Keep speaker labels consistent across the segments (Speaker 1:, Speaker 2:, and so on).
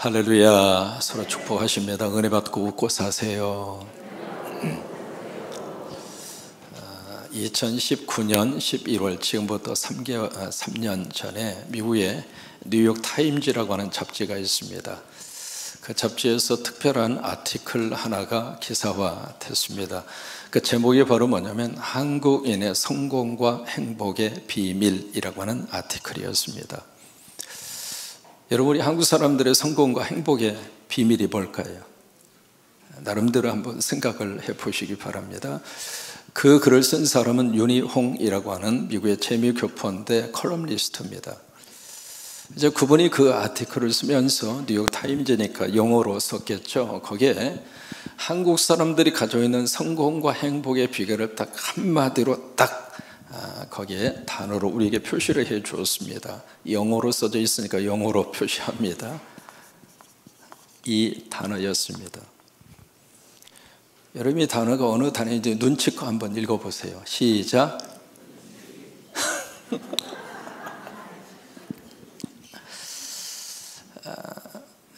Speaker 1: 할렐루야. 서로 축복하십니다. 은혜 받고 웃고 사세요. 2019년 11월 지금부터 3년 전에 미국의 뉴욕 타임즈라고 하는 잡지가 있습니다. 그 잡지에서 특별한 아티클 하나가 기사화 됐습니다. 그 제목이 바로 뭐냐면 한국인의 성공과 행복의 비밀이라고 하는 아티클이었습니다. 여러분, 우리 한국 사람들의 성공과 행복의 비밀이 뭘까요? 나름대로 한번 생각을 해보시기 바랍니다. 그 글을 쓴 사람은 윤희홍이라고 하는 미국의 재미교포인데 컬럼니스트입니다. 이제 그분이 그 아티클을 쓰면서 뉴욕 타임즈니까 영어로 썼겠죠. 거기에 한국 사람들이 가지고 있는 성공과 행복의 비결을 딱 한마디로 거기에 단어로 우리에게 표시를 해 주었습니다. 영어로 써져 있으니까 영어로 표시합니다. 이 단어였습니다. 여러분, 이 단어가 어느 단어인지 눈치껏 한번 읽어보세요. 시작.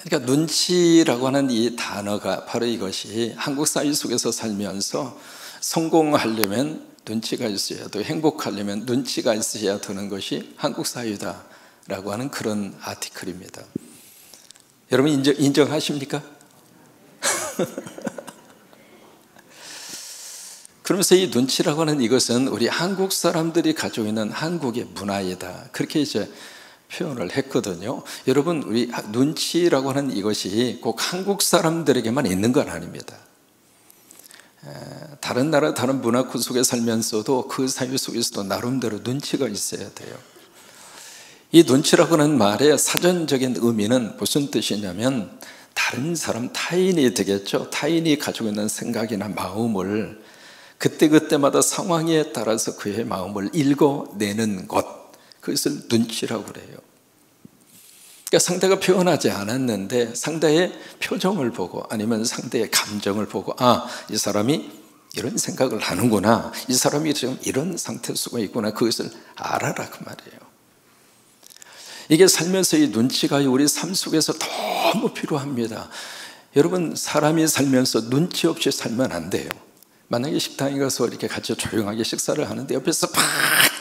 Speaker 1: 그러니까 눈치라고 하는 이 단어가 바로 이것이 한국 사회 속에서 살면서 성공하려면 눈치가 있어야 또 행복하려면 눈치가 있어야 되는 것이 한국 사회다라고 하는 그런 아티클입니다. 여러분 인정하십니까? 그러면서 이 눈치라고 하는 이것은 우리 한국 사람들이 가지고 있는 한국의 문화이다, 그렇게 이제 표현을 했거든요. 여러분, 우리 눈치라고 하는 이것이 꼭 한국 사람들에게만 있는 건 아닙니다. 다른 나라, 다른 문화권 속에 살면서도 그 사회 속에서도 나름대로 눈치가 있어야 돼요. 이 눈치라고 하는 말의 사전적인 의미는 무슨 뜻이냐면 다른 사람, 타인이 되겠죠. 타인이 가지고 있는 생각이나 마음을 그때그때마다 상황에 따라서 그의 마음을 읽어내는 것, 그것을 눈치라고 그래요. 그러니까 상대가 표현하지 않았는데 상대의 표정을 보고 아니면 상대의 감정을 보고, 이 사람이 이런 생각을 하는구나, 이 사람이 지금 이런 상태 속에 있구나, 그것을 알아라 그 말이에요. 이게 살면서 이 눈치가 우리 삶 속에서 너무 필요합니다. 여러분, 사람이 살면서 눈치 없이 살면 안 돼요. 만약에 식당에 가서 이렇게 같이 조용하게 식사를 하는데 옆에서 막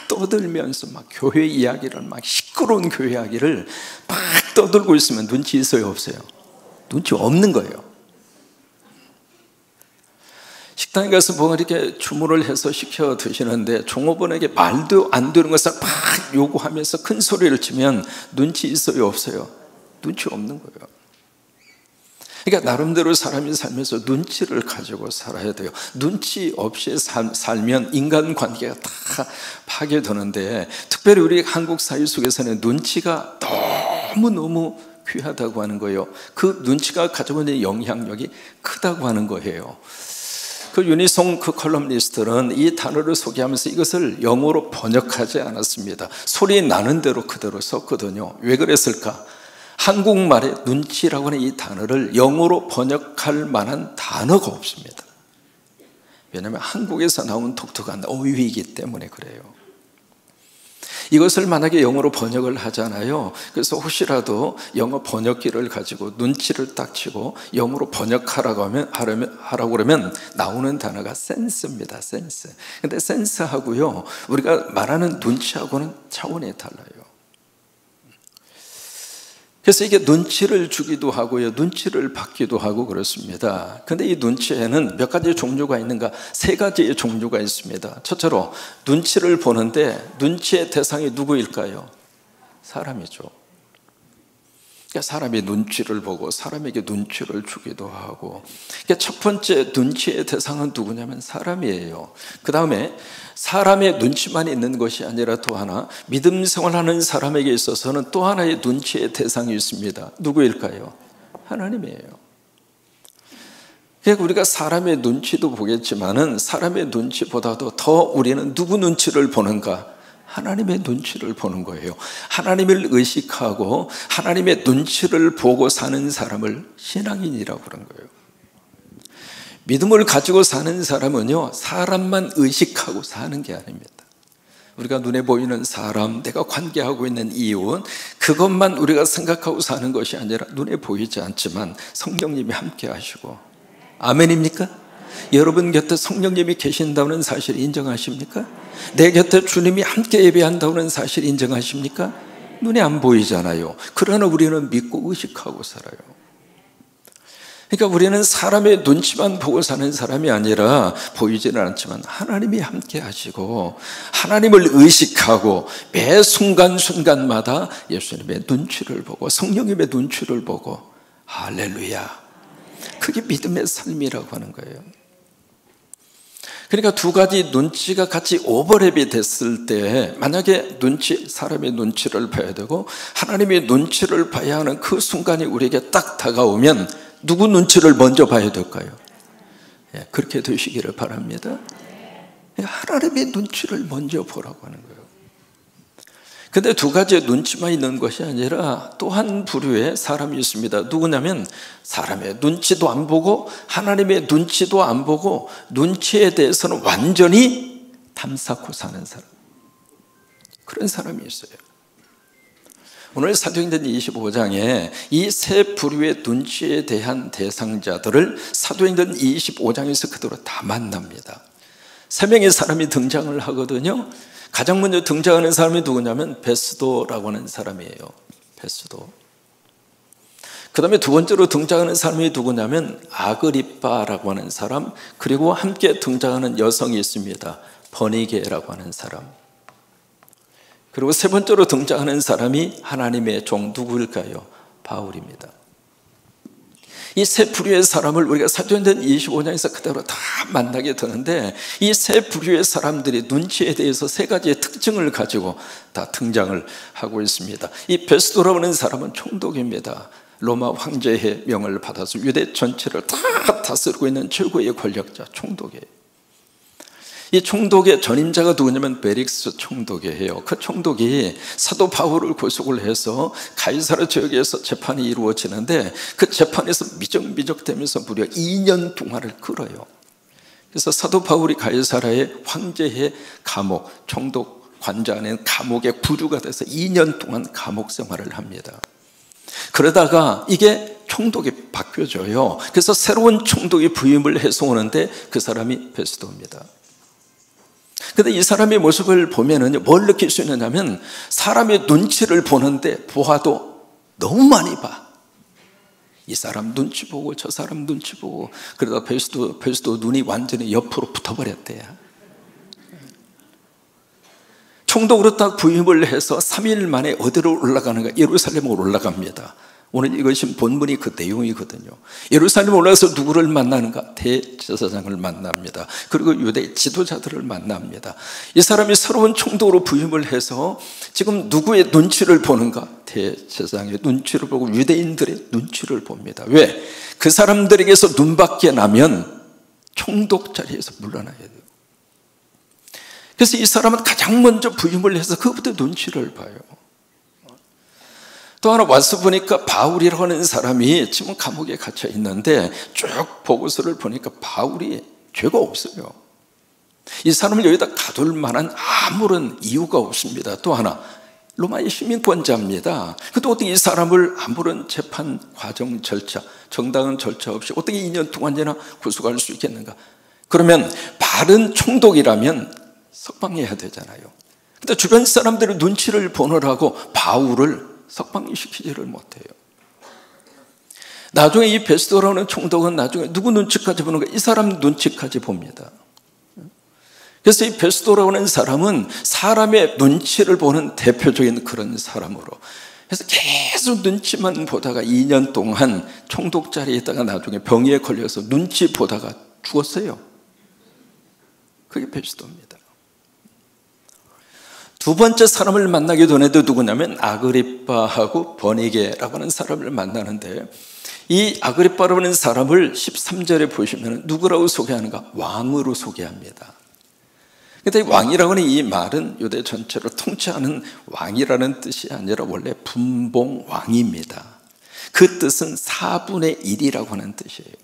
Speaker 1: 떠들면서 막 교회 이야기를, 막 시끄러운 교회 이야기를 막 떠들고 있으면 눈치 있어요, 없어요? 눈치 없는 거예요. 식당에 가서 뭔가 이렇게 주문을 해서 시켜 드시는데 종업원에게 말도 안 되는 것을 막 요구하면서 큰 소리를 치면 눈치 있어요, 없어요? 눈치 없는 거예요. 그러니까 나름대로 사람이 살면서 눈치를 가지고 살아야 돼요. 눈치 없이 살면 인간관계가 다 파괴되는데, 특별히 우리 한국 사회 속에서는 눈치가 너무너무 귀하다고 하는 거예요. 그 눈치가 가지고 있는 영향력이 크다고 하는 거예요. 그 윤희홍 그 컬럼니스트는 이 단어를 소개하면서 이것을 영어로 번역하지 않았습니다. 소리 나는 대로 그대로 썼거든요. 왜 그랬을까? 한국말에 눈치라고 하는 이 단어를 영어로 번역할 만한 단어가 없습니다. 왜냐하면 한국에서 나온 독특한 어휘이기 때문에 그래요. 이것을 만약에 영어로 번역을 하잖아요. 그래서 혹시라도 영어 번역기를 가지고 눈치를 딱 치고 영어로 번역하라고 하라고 그러면 나오는 단어가 센스입니다. 센스. 근데 센스하고요, 우리가 말하는 눈치하고는 차원이 달라요. 그래서 이게 눈치를 주기도 하고요, 눈치를 받기도 하고 그렇습니다. 근데 이 눈치에는 몇 가지 종류가 있는가? 3가지의 종류가 있습니다. 첫째로 눈치를 보는데 눈치의 대상이 누구일까요? 사람이죠. 그러니까 사람이 눈치를 보고 사람에게 눈치를 주기도 하고, 그러니까 첫 번째 눈치의 대상은 누구냐면 사람이에요. 그 다음에 사람의 눈치만 있는 것이 아니라 또 하나, 믿음 생활하는 사람에게 있어서는 또 하나의 눈치의 대상이 있습니다. 누구일까요? 하나님이에요. 그러니까 우리가 사람의 눈치도 보겠지만은 사람의 눈치보다도 더 우리는 누구 눈치를 보는가? 하나님의 눈치를 보는 거예요. 하나님을 의식하고 하나님의 눈치를 보고 사는 사람을 신앙인이라고 그런 거예요. 믿음을 가지고 사는 사람은요, 사람만 의식하고 사는 게 아닙니다. 우리가 눈에 보이는 사람, 내가 관계하고 있는 이웃, 그것만 우리가 생각하고 사는 것이 아니라 눈에 보이지 않지만 성령님이 함께 하시고, 아멘입니까? 여러분 곁에 성령님이 계신다는 사실 인정하십니까? 내 곁에 주님이 함께 예배한다는 사실 인정하십니까? 눈에 안 보이잖아요. 그러나 우리는 믿고 의식하고 살아요. 그러니까 우리는 사람의 눈치만 보고 사는 사람이 아니라, 보이지는 않지만 하나님이 함께 하시고 하나님을 의식하고 매 순간순간마다 예수님의 눈치를 보고 성령님의 눈치를 보고, 할렐루야, 그게 믿음의 삶이라고 하는 거예요. 그러니까 두 가지 눈치가 같이 오버랩이 됐을 때, 만약에 사람의 눈치를 봐야 되고 하나님의 눈치를 봐야 하는 그 순간이 우리에게 딱 다가오면 누구 눈치를 먼저 봐야 될까요? 그렇게 되시기를 바랍니다. 하나님의 눈치를 먼저 보라고 하는 거예요. 근데 두 가지의 눈치만 있는 것이 아니라 또 한 부류의 사람이 있습니다. 누구냐면 사람의 눈치도 안 보고 하나님의 눈치도 안 보고 눈치에 대해서는 완전히 탐사코 사는 사람, 그런 사람이 있어요. 오늘 사도행전 25장에 이 세 부류의 눈치에 대한 대상자들을 사도행전 25장에서 그대로 다 만납니다. 세 명의 사람이 등장을 하거든요. 가장 먼저 등장하는 사람이 누구냐면 베스도라고 하는 사람이에요. 베스도. 그 다음에 두 번째로 등장하는 사람이 누구냐면 아그리빠라고 하는 사람, 그리고 함께 등장하는 여성이 있습니다. 버니게라고 하는 사람. 그리고 세 번째로 등장하는 사람이 하나님의 종, 누구일까요? 바울입니다. 이 세 부류의 사람을 우리가 사도행전 25장에서 그대로 다 만나게 되는데, 이 세 부류의 사람들이 눈치에 대해서 세 가지의 특징을 가지고 다 등장을 하고 있습니다. 이 베스도라고 하는 사람은 총독입니다. 로마 황제의 명을 받아서 유대 전체를 다 다스리고 있는 최고의 권력자, 총독이에요. 이 총독의 전임자가 누구냐면 베릭스 총독이에요. 그 총독이 사도 바울을 구속을 해서 가이사르 지역에서 재판이 이루어지는데, 그 재판에서 미적미적되면서 무려 2년 동안을 끌어요. 그래서 사도 바울이 가이사라의 황제의 감옥, 총독 관자 안에 감옥의 구류가 돼서 2년 동안 감옥 생활을 합니다. 그러다가 이게 총독이 바뀌어져요. 그래서 새로운 총독이 부임을 해서 오는데 그 사람이 베스도입니다. 근데 이 사람의 모습을 보면은 뭘 느낄 수 있느냐면, 사람의 눈치를 보는데 보아도 너무 많이 봐. 이 사람 눈치 보고 저 사람 눈치 보고, 그러다 베스도 눈이 완전히 옆으로 붙어버렸대요. 총독으로 딱 부임을 해서 3일 만에 어디로 올라가는가? 예루살렘으로 올라갑니다. 오늘 이것이 본문이 그 내용이거든요. 예루살렘 올라가서 누구를 만나는가? 대제사장을 만납니다. 그리고 유대 지도자들을 만납니다. 이 사람이 새로운 총독으로 부임을 해서 지금 누구의 눈치를 보는가? 대제사장의 눈치를 보고 유대인들의 눈치를 봅니다. 왜? 그 사람들에게서 눈밖에 나면 총독 자리에서 물러나야 돼요. 그래서 이 사람은 가장 먼저 부임을 해서 그부터 눈치를 봐요. 또 하나 와서 보니까 바울이라고 하는 사람이 지금 감옥에 갇혀 있는데, 쭉 보고서를 보니까 바울이 죄가 없어요. 이 사람을 여기다 가둘 만한 아무런 이유가 없습니다. 또 하나, 로마의 시민권자입니다. 근데 어떻게 이 사람을 아무런 재판 과정 절차, 정당한 절차 없이 어떻게 2년 동안이나 구속할 수 있겠는가? 그러면 바른 총독이라면 석방해야 되잖아요. 근데 주변 사람들의 눈치를 보느라고 바울을 석방시키지를 못해요. 나중에 이 베스도라는 총독은 나중에 누구 눈치까지 보는가? 이 사람 눈치까지 봅니다. 그래서 이 베스도라고 하는 사람은 사람의 눈치를 보는 대표적인 그런 사람으로, 그래서 계속 눈치만 보다가 2년 동안 총독 자리에 있다가 나중에 병에 걸려서 눈치 보다가 죽었어요. 그게 베스도입니다. 두 번째 사람을 만나게 되는데 누구냐면 아그리빠하고 버니게라고 하는 사람을 만나는데, 이 아그리빠라고 하는 사람을 13절에 보시면 누구라고 소개하는가? 왕으로 소개합니다. 근데 왕이라고 하는 이 말은 유대 전체를 통치하는 왕이라는 뜻이 아니라 원래 분봉왕입니다. 그 뜻은 4분의 1이라고 하는 뜻이에요.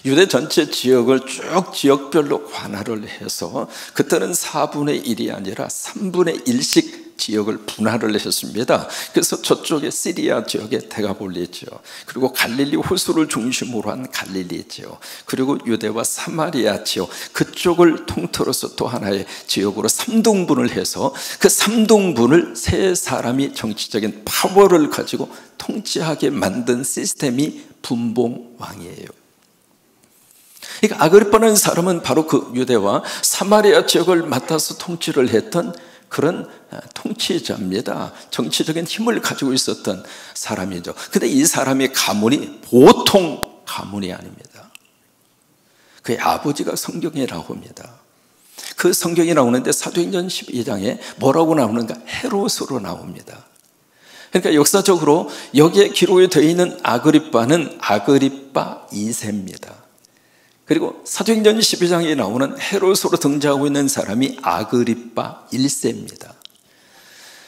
Speaker 1: 유대 전체 지역을 쭉 지역별로 관할을 해서 그때는 4분의 1이 아니라 3분의 1씩 지역을 분할을 했습니다. 그래서 저쪽에 시리아 지역에 데가볼리죠. 그리고 갈릴리 호수를 중심으로 한 갈릴리죠. 그리고 유대와 사마리아 지역, 그쪽을 통틀어서 또 하나의 지역으로 3등분을 해서 그 3등분을 세 사람이 정치적인 파워를 가지고 통치하게 만든 시스템이 분봉왕이에요. 그러니까 아그리빠라는 사람은 바로 그 유대와 사마리아 지역을 맡아서 통치를 했던 그런 통치자입니다. 정치적인 힘을 가지고 있었던 사람이죠. 근데 이 사람의 가문이 보통 가문이 아닙니다. 그의 아버지가 성경에 나옵니다. 그 성경이 나오는데 사도행전 12장에 뭐라고 나오는가? 헤롯으로 나옵니다. 그러니까 역사적으로 여기에 기록이 되어 있는 아그리빠는 아그리빠 2세입니다. 그리고 사도행전 12장에 나오는 헤롯으로 등장하고 있는 사람이 아그리빠 1세입니다.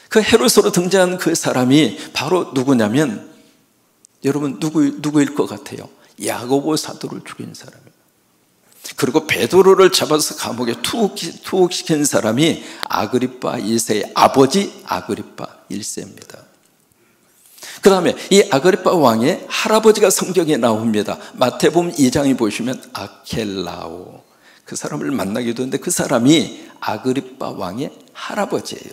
Speaker 1: 그 헤롯으로 등장한 그 사람이 바로 누구냐면 여러분 누구일 것 같아요? 야고보 사도를 죽인 사람이에요. 그리고 베드로를 잡아서 감옥에 투옥시킨 사람이 아그리빠 2세의 아버지 아그리빠 1세입니다. 그 다음에 이 아그리빠 왕의 할아버지가 성경에 나옵니다. 마태복음 2장에 보시면 아켈라오, 그 사람을 만나게 되는데 그 사람이 아그리빠 왕의 할아버지예요.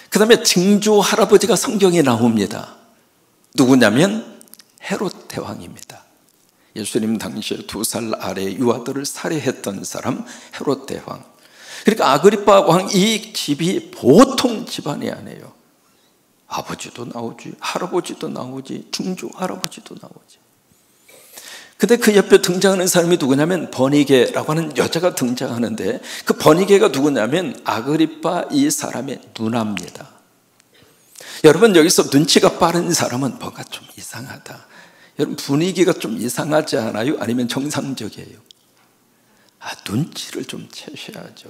Speaker 1: 그 다음에 증조 할아버지가 성경에 나옵니다. 누구냐면 헤롯 대왕입니다. 예수님 당시에 2살 아래의 유아들을 살해했던 사람 헤롯 대왕. 그러니까 아그리빠 왕 이 집이 보통 집안이 아니에요. 아버지도 나오지, 할아버지도 나오지, 중조 할아버지도 나오지. 근데 그 옆에 등장하는 사람이 누구냐면 버니게라고 하는 여자가 등장하는데 그 버니게가 누구냐면 아그리빠 이 사람의 누나입니다. 여러분 여기서 눈치가 빠른 사람은 뭔가 좀 이상하다. 여러분 분위기가 좀 이상하지 않아요? 아니면 정상적이에요? 눈치를 좀 채셔야죠.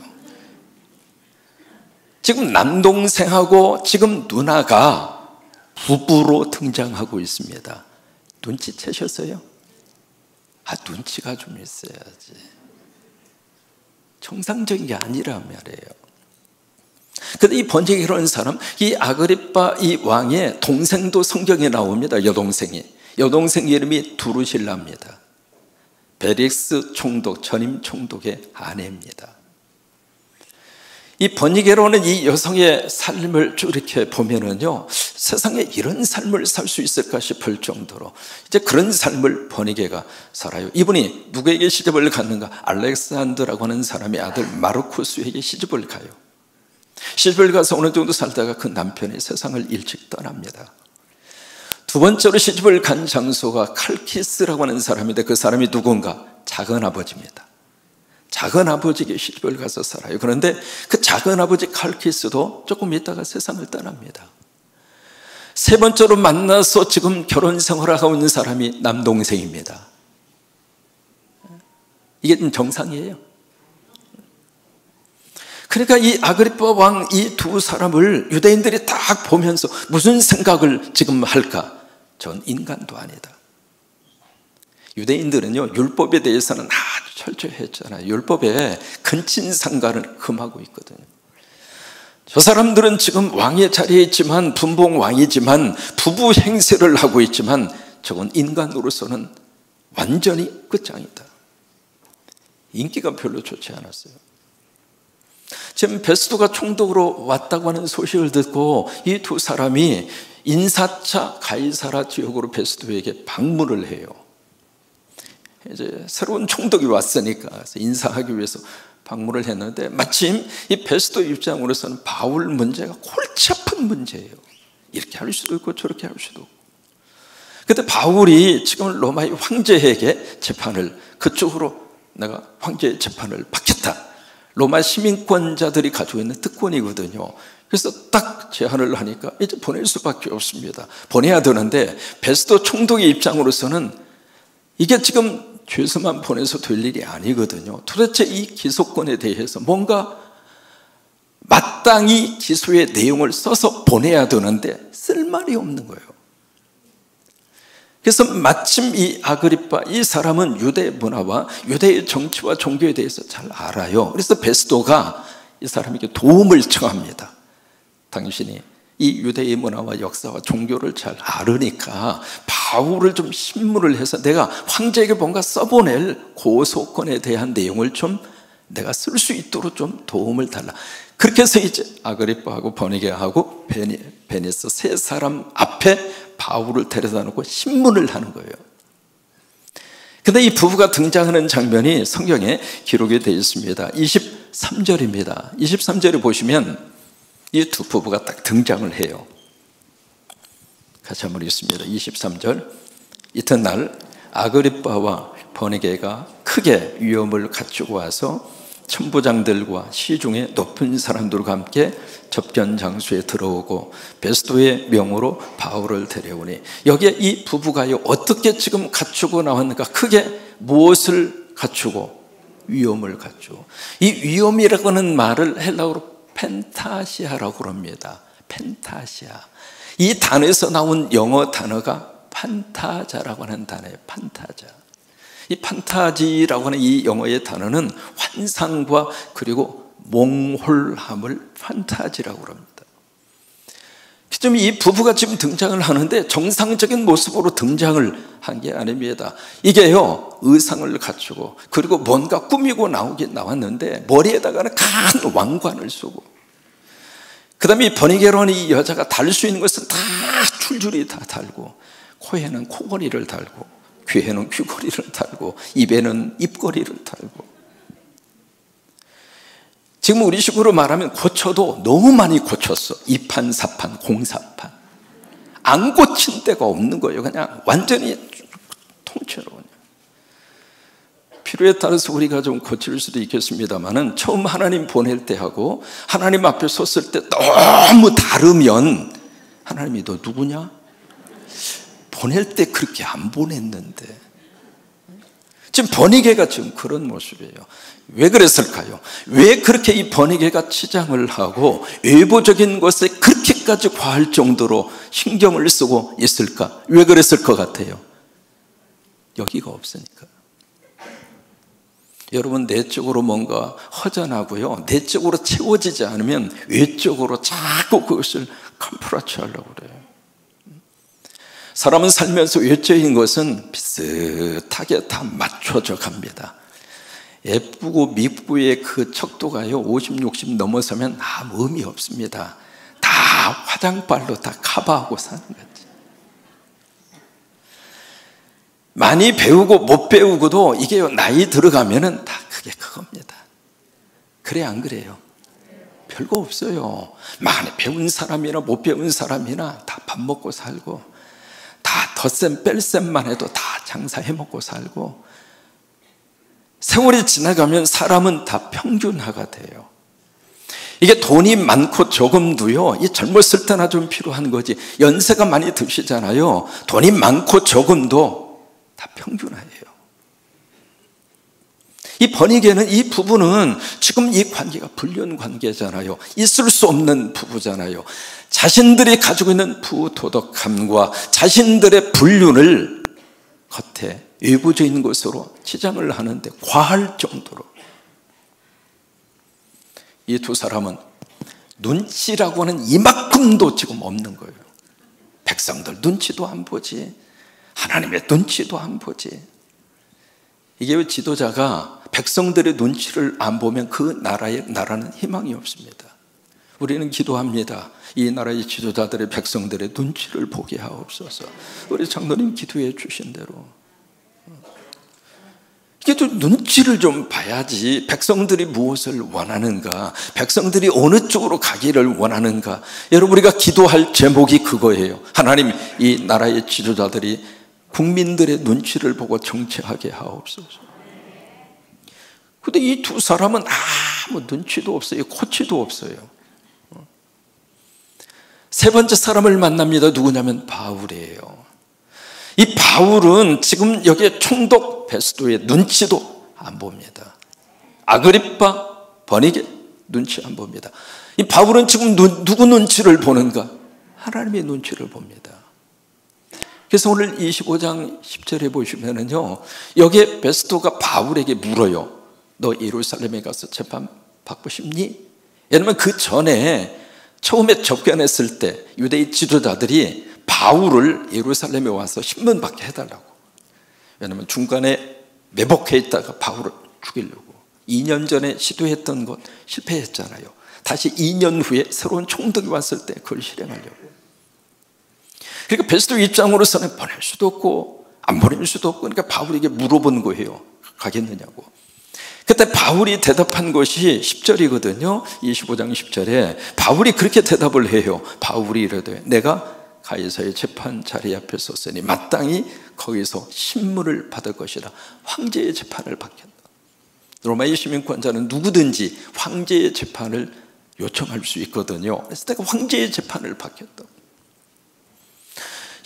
Speaker 1: 지금 남동생하고 지금 누나가 부부로 등장하고 있습니다. 눈치채셨어요? 눈치가 좀 있어야지. 정상적인 게 아니란 말이에요. 근데 이 번지게라는 사람, 이 아그리빠 이 왕의 동생도 성경에 나옵니다. 여동생 이름이 두루실라입니다. 베릭스 총독, 전임 총독의 아내입니다. 이 버니게로는 이 여성의 삶을 쭉 이렇게 보면은요, 세상에 이런 삶을 살 수 있을까 싶을 정도로 이제 그런 삶을 버니게가 살아요. 이분이 누구에게 시집을 갔는가? 알렉산드라고 하는 사람의 아들 마르쿠스에게 시집을 가요. 시집을 가서 어느 정도 살다가 그 남편이 세상을 일찍 떠납니다. 두 번째로 시집을 간 장소가 칼키스라고 하는 사람인데 그 사람이 누군가? 작은아버지입니다. 작은아버지에게 시집을 가서 살아요. 그런데 그 작은아버지 칼키스도 조금 있다가 세상을 떠납니다. 세 번째로 만나서 지금 결혼 생활을 하고 있는 사람이 남동생입니다. 이게 좀 정상이에요. 그러니까 이 아그리빠 왕 이 두 사람을 유대인들이 딱 보면서 무슨 생각을 지금 할까? 전 인간도 아니다. 유대인들은요, 율법에 대해서는 아주 철저했잖아요. 율법에 근친상간을 금하고 있거든요. 저 사람들은 지금 왕의 자리에 있지만, 분봉 왕이지만, 부부 행세를 하고 있지만, 저건 인간으로서는 완전히 끝장이다. 인기가 별로 좋지 않았어요. 지금 베스도가 총독으로 왔다고 하는 소식을 듣고 이 두 사람이 인사차 가이사라 지역으로 베스도에게 방문을 해요. 이제 새로운 총독이 왔으니까 인사하기 위해서 방문을 했는데 마침 이 베스도 입장으로서는 바울 문제가 골치 아픈 문제예요. 이렇게 할 수도 있고 저렇게 할 수도 있고. 그때 바울이 지금 로마의 황제에게 재판을, 그쪽으로 내가 황제의 재판을 받겠다. 로마 시민권자들이 가지고 있는 특권이거든요. 그래서 딱 제안을 하니까 이제 보낼 수밖에 없습니다. 보내야 되는데 베스도 총독의 입장으로서는 이게 지금 죄수만 보내서 될 일이 아니거든요. 도대체 이 기소권에 대해서 뭔가 마땅히 기소의 내용을 써서 보내야 되는데 쓸 말이 없는 거예요. 그래서 마침 이 아그리빠, 이 사람은 유대 문화와 유대의 정치와 종교에 대해서 잘 알아요. 그래서 베스도가 이 사람에게 도움을 청합니다. 당신이 이 유대의 문화와 역사와 종교를 잘 알으니까 바울을 좀 신문을 해서 내가 황제에게 뭔가 써보낼 고소권에 대한 내용을 좀 내가 쓸 수 있도록 좀 도움을 달라. 그렇게 해서 이제 아그리빠하고 버니게하고 베니스 세 사람 앞에 바울을 데려다 놓고 신문을 하는 거예요. 근데 이 부부가 등장하는 장면이 성경에 기록이 되어 있습니다. 23절입니다. 23절에 보시면 이 두 부부가 딱 등장을 해요. 같이 한번 읽습니다. 23절. 이튿날 아그리빠와 버니게가 크게 위험을 갖추고 와서 천부장들과 시중의 높은 사람들과 함께 접견 장소에 들어오고 베스도의 명으로 바울을 데려오니, 여기에 이 부부가요 어떻게 지금 갖추고 나왔는가? 크게 무엇을 갖추고? 위험을 갖추고. 이 위험이라고 하는 말을 헬라어로 펜타시아라고 합니다. 펜타시아. 이 단어에서 나온 영어 단어가 판타자라고 하는 단어예요. 판타자. 이 판타지라고 하는 이 영어의 단어는 환상과 그리고 몽홀함을 판타지라고 합니다. 좀 이 부부가 지금 등장을 하는데 정상적인 모습으로 등장을 한 게 아닙니다. 이게요 의상을 갖추고 그리고 뭔가 꾸미고 나왔는데 머리에다가는 큰 왕관을 쓰고, 그 다음에 이 버니게로는 이 여자가 달 수 있는 것은 다 줄줄이 다 달고, 코에는 코걸이를 달고 귀에는 귀걸이를 달고 입에는 입걸이를 달고, 지금 우리 식으로 말하면 고쳐도 너무 많이 고쳤어. 2판, 4판, 공사판. 안 고친 데가 없는 거예요. 그냥 완전히 통째로. 필요에 따라서 우리가 좀 고칠 수도 있겠습니다만은 처음 하나님 보낼 때하고 하나님 앞에 섰을 때 너무 다르면 하나님이 너 누구냐? 보낼 때 그렇게 안 보냈는데. 지금 버니게가 지금 그런 모습이에요. 왜 그랬을까요? 왜 그렇게 이 버니게가 치장을 하고 외부적인 것에 그렇게까지 과할 정도로 신경을 쓰고 있을까? 왜 그랬을 것 같아요? 여기가 없으니까. 여러분, 내적으로 뭔가 허전하고요, 내적으로 채워지지 않으면 외적으로 자꾸 그것을 컴프라치 하려고 그래요. 사람은 살면서 외적인 것은 비슷하게 다 맞춰져 갑니다. 예쁘고 미쁘의 그 척도가요 50, 60 넘어서면 아무 의미 없습니다. 다 화장빨로 다 커버하고 사는 거지. 많이 배우고 못 배우고도 이게 나이 들어가면은 다 그게 그겁니다. 그래 안 그래요? 별거 없어요. 많이 배운 사람이나 못 배운 사람이나 다 밥 먹고 살고, 다 덧셈 뺄셈만 해도 다 장사해 먹고 살고, 세월이 지나가면 사람은 다 평균화가 돼요. 이게 돈이 많고 적음도요, 이 젊었을 때나 좀 필요한 거지, 연세가 많이 드시잖아요. 돈이 많고 적음도 다 평균화예요. 이 버니게는, 이 부부는 지금 이 관계가 불륜 관계잖아요. 있을 수 없는 부부잖아요. 자신들이 가지고 있는 부도덕함과 자신들의 불륜을 겉에 외부적인 것으로 치장을 하는데 과할 정도로, 이 두 사람은 눈치라고 하는 이만큼도 지금 없는 거예요. 백성들 눈치도 안 보지, 하나님의 눈치도 안 보지. 이게 왜 지도자가 백성들의 눈치를 안 보면 그 나라는 희망이 없습니다. 우리는 기도합니다. 이 나라의 지도자들의 백성들의 눈치를 보게 하옵소서. 우리 장로님 기도해 주신 대로. 이게 좀 눈치를 좀 봐야지. 백성들이 무엇을 원하는가, 백성들이 어느 쪽으로 가기를 원하는가. 여러분, 우리가 기도할 제목이 그거예요. 하나님, 이 나라의 지도자들이 국민들의 눈치를 보고 정치하게 하옵소서. 근데 이 두 사람은 아무 눈치도 없어요. 코치도 없어요. 세 번째 사람을 만납니다. 누구냐면 바울이에요. 이 바울은 지금 여기에 총독 베스도의 눈치도 안 봅니다. 아그리빠, 버니게 눈치 안 봅니다. 이 바울은 지금 누구 눈치를 보는가? 하나님의 눈치를 봅니다. 그래서 오늘 25장 10절에 보시면은요, 여기에 베스토가 바울에게 물어요. 너 예루살렘에 가서 재판 받고 싶니? 왜냐면 그 전에 처음에 접견했을 때 유대인 지도자들이 바울을 예루살렘에 와서 신문 받게 해달라고. 왜냐면 중간에 매복해 있다가 바울을 죽이려고 2년 전에 시도했던 것 실패했잖아요. 다시 2년 후에 새로운 총독이 왔을 때 그걸 실행하려고. 그러니까 베스도 입장으로서는 보낼 수도 없고 안 보낼 수도 없고, 그러니까 바울에게 물어본 거예요. 가겠느냐고. 그때 바울이 대답한 것이 10절이거든요 25장 10절에 바울이 그렇게 대답을 해요. 바울이 이르되 내가 가이사의 재판 자리 앞에 섰으니 마땅히 거기서 신문을 받을 것이라. 황제의 재판을 받겠다. 로마의 시민권자는 누구든지 황제의 재판을 요청할 수 있거든요. 그래서 내가 황제의 재판을 받겠다.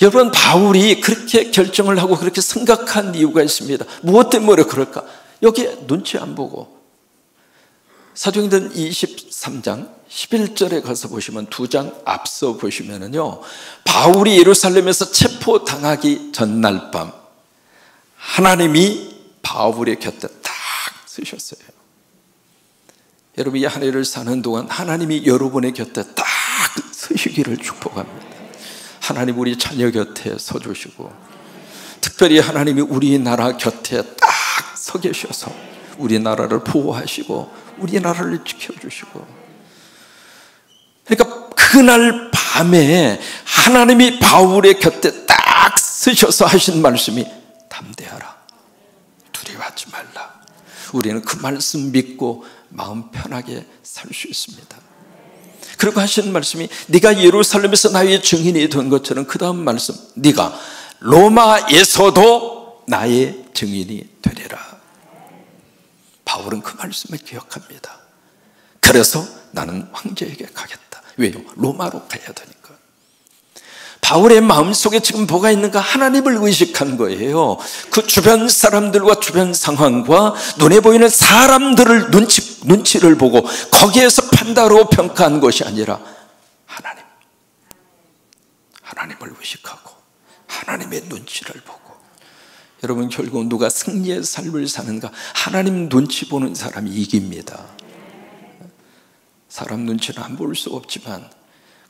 Speaker 1: 여러분, 바울이 그렇게 결정을 하고 그렇게 생각한 이유가 있습니다. 무엇 때문에 그럴까? 여기에 눈치 안 보고. 사도행전 23장 11절에 가서 보시면, 2장 앞서 보시면은요, 바울이 예루살렘에서 체포당하기 전날 밤 하나님이 바울의 곁에 딱 서셨어요. 여러분, 이 한 해를 사는 동안 하나님이 여러분의 곁에 딱 서시기를 축복합니다. 하나님 우리 자녀 곁에 서주시고, 특별히 하나님이 우리나라 곁에 딱 서 계셔서 우리나라를 보호하시고 우리나라를 지켜주시고. 그러니까 그날 밤에 하나님이 바울의 곁에 딱 서셔서 하신 말씀이 담대하라, 두려워하지 말라. 우리는 그 말씀 믿고 마음 편하게 살 수 있습니다. 그리고 하시는 말씀이, 네가 예루살렘에서 나의 증인이 된 것처럼, 그 다음 말씀, 네가 로마에서도 나의 증인이 되리라. 바울은 그 말씀을 기억합니다. 그래서 나는 황제에게 가겠다. 왜요? 로마로 가야 되니까. 바울의 마음속에 지금 뭐가 있는가? 하나님을 의식한 거예요. 그 주변 사람들과 주변 상황과 눈에 보이는 사람들을 눈치를 보고 거기에서 판단하고 평가한 것이 아니라 하나님을 의식하고 하나님의 눈치를 보고. 여러분, 결국 누가 승리의 삶을 사는가? 하나님 눈치 보는 사람이 이깁니다. 사람 눈치는 안 볼 수 없지만,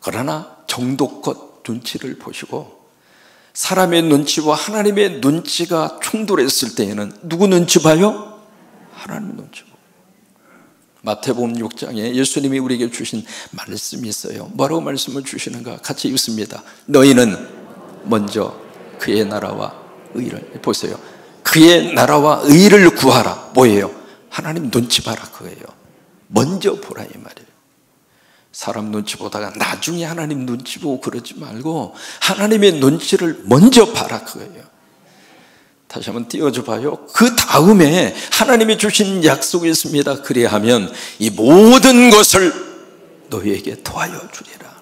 Speaker 1: 그러나 정도껏 눈치를 보시고, 사람의 눈치와 하나님의 눈치가 충돌했을 때에는 누구 눈치 봐요? 하나님 눈치 보고. 마태복음 6장에 예수님이 우리에게 주신 말씀이 있어요. 뭐라고 말씀을 주시는가? 같이 읽습니다. 너희는 먼저 그의 나라와 의를, 보세요, 그의 나라와 의를 구하라. 뭐예요? 하나님 눈치 봐라, 그거예요. 먼저 보라, 이 말이에요. 사람 눈치 보다가 나중에 하나님 눈치 보고 그러지 말고 하나님의 눈치를 먼저 봐라, 그거예요. 다시 한번 띄워줘 봐요. 그 다음에 하나님이 주신 약속이 있습니다. 그리하면 이 모든 것을 너희에게 더하여 주리라.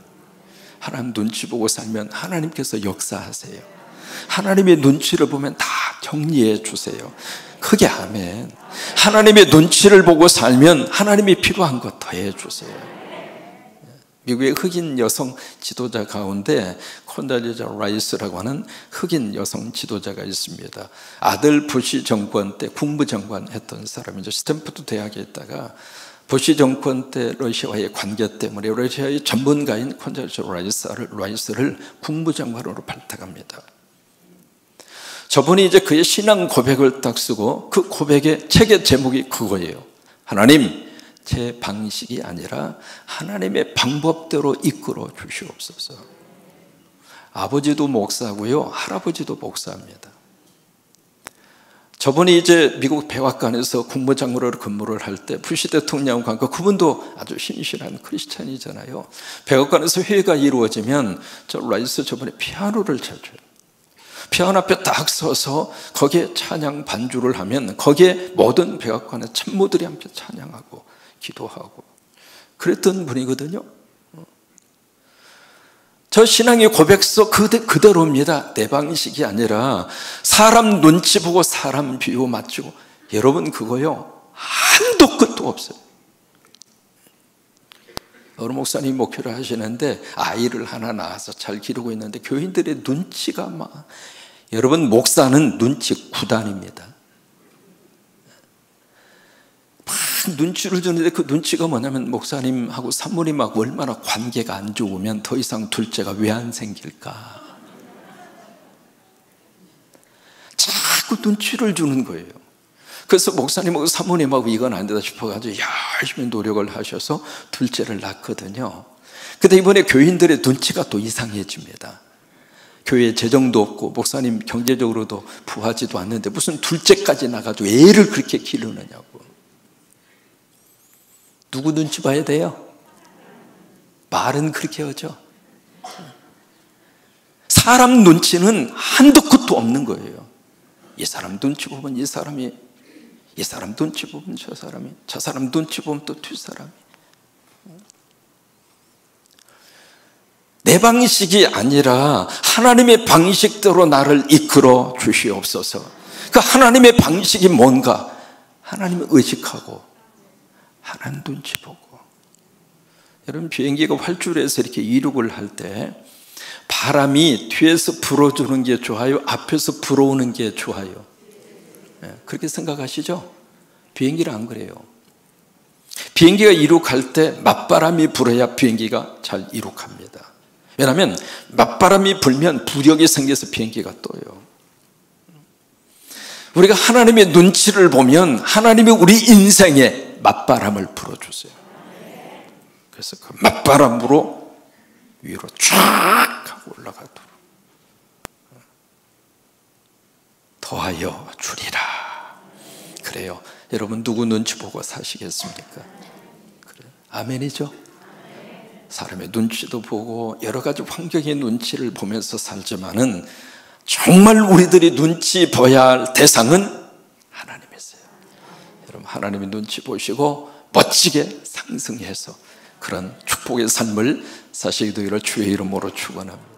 Speaker 1: 하나님 눈치 보고 살면 하나님께서 역사하세요. 하나님의 눈치를 보면 다 정리해 주세요. 크게 아멘. 하나님의 눈치를 보고 살면 하나님이 필요한 것 더해 주세요. 미국의 흑인 여성 지도자 가운데 콘달리자 라이스라고 하는 흑인 여성 지도자가 있습니다. 아들 부시 정권 때 국무장관 했던 사람이죠. 스탠퍼드 대학에 있다가 부시 정권 때 러시아와의 관계 때문에 러시아의 전문가인 콘달리자 라이스를 국무장관으로 발탁합니다. 저분이 이제 그의 신앙 고백을 딱 쓰고, 그 고백의 책의 제목이 그거예요. 하나님, 제 방식이 아니라 하나님의 방법대로 이끌어 주시옵소서. 아버지도 목사고요, 할아버지도 목사입니다. 저분이 이제 미국 백악관에서 국무장관으로 근무를 할 때 부시 대통령과 그분도 아주 신실한 크리스찬이잖아요. 백악관에서 회의가 이루어지면 라이스 저분이 피아노를 잘 쳐요. 피아노 앞에 딱 서서 거기에 찬양 반주를 하면 거기에 모든 백악관의 참모들이 함께 찬양하고 기도하고 그랬던 분이거든요. 저 신앙의 고백서 그대로입니다. 내 방식이 아니라 사람 눈치 보고 사람 비유 맞추고. 여러분, 그거요 한도 끝도 없어요. 어느 목사님이 목회를 하시는데 아이를 하나 낳아서 잘 기르고 있는데 교인들의 눈치가 막, 여러분 목사는 눈치 구단입니다. 막 눈치를 주는데 그 눈치가 뭐냐면 목사님하고 사모님하고 얼마나 관계가 안 좋으면 더 이상 둘째가 왜 안 생길까, 자꾸 눈치를 주는 거예요. 그래서 목사님하고 사모님하고 이건 안 되다 싶어가지고 열심히 노력을 하셔서 둘째를 낳거든요. 근데 이번에 교인들의 눈치가 또 이상해집니다. 교회에 재정도 없고 목사님 경제적으로도 부하지도 않는데 무슨 둘째까지 나가지고 애를 그렇게 기르느냐고. 누구 눈치 봐야 돼요? 말은 그렇게 하죠. 사람 눈치는 한도 끝도 없는 거예요. 이 사람 눈치 보면 이 사람 눈치 보면 저 사람 눈치 보면 또 뒷사람이. 내 방식이 아니라 하나님의 방식대로 나를 이끌어 주시옵소서. 그 하나님의 방식이 뭔가? 하나님을 의식하고 하나님 눈치 보고. 여러분 비행기가 활주로에서 이렇게 이륙을 할 때 바람이 뒤에서 불어주는 게 좋아요? 앞에서 불어오는 게 좋아요? 그렇게 생각하시죠? 비행기는 안 그래요. 비행기가 이륙할 때 맞바람이 불어야 비행기가 잘 이륙합니다. 왜냐하면 맞바람이 불면 부력이 생겨서 비행기가 떠요. 우리가 하나님의 눈치를 보면 하나님이 우리 인생에 맞바람을 불어주세요. 그래서 그 맞바람으로 위로 쫙 하고 올라가도록 더하여 주리라. 그래요. 여러분 누구 눈치 보고 사시겠습니까? 그래. 아멘이죠? 사람의 눈치도 보고 여러 가지 환경의 눈치를 보면서 살지만은 정말 우리들이 눈치 봐야 할 대상은 하나님이세요. 여러분 하나님의 눈치 보시고 멋지게 상승해서 그런 축복의 삶을 사시게 되기를 주의 이름으로 축원합니다.